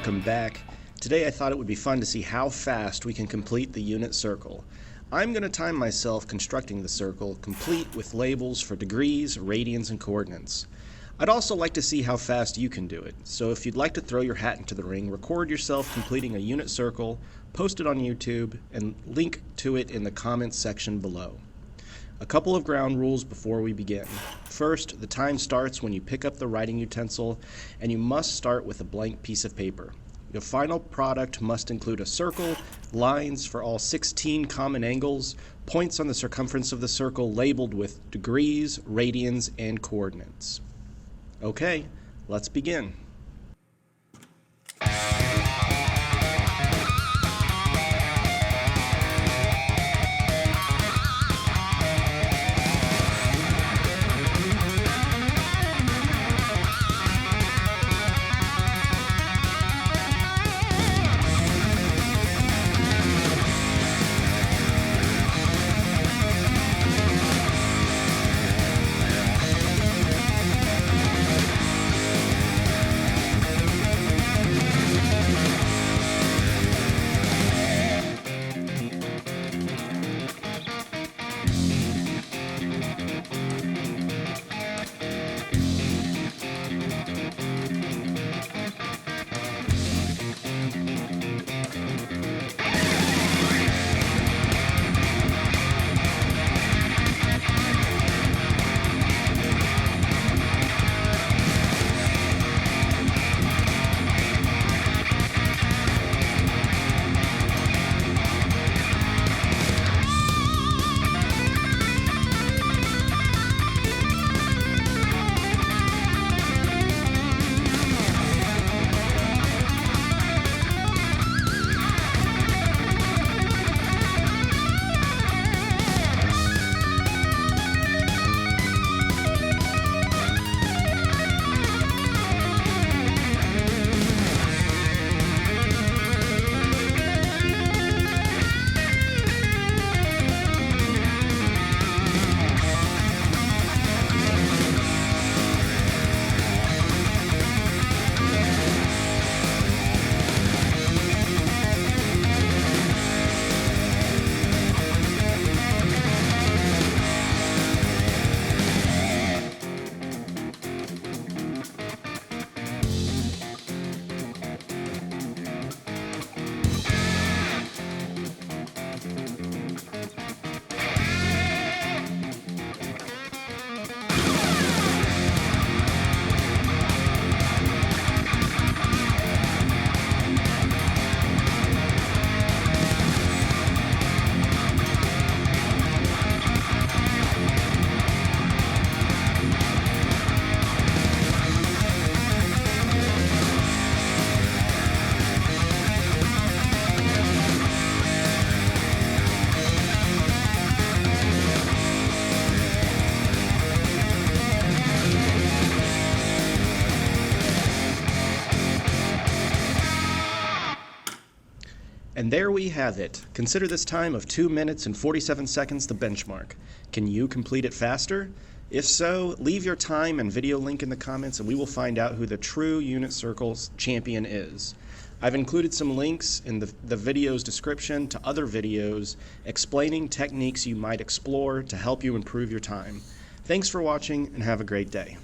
welcome back. Today I thought it would be fun to see how fast we can complete the unit circle. I'm going to time myself constructing the circle, complete with labels for degrees, radians, and coordinates. I'd also like to see how fast you can do it, so if you'd like to throw your hat into the ring, record yourself completing a unit circle, post it on YouTube, and link to it in the comments section below. A couple of ground rules before we begin. First, the time starts when you pick up the writing utensil, and you must start with a blank piece of paper. Your final product must include a circle, lines for all 16 common angles, points on the circumference of the circle labeled with degrees, radians, and coordinates. Okay, let's begin. And there we have it. Consider this time of 2 minutes and 47 seconds the benchmark. Can you complete it faster? If so, leave your time and video link in the comments and we will find out who the true unit circles champion is. I've included some links in the video's description to other videos explaining techniques you might explore to help you improve your time. Thanks for watching and have a great day.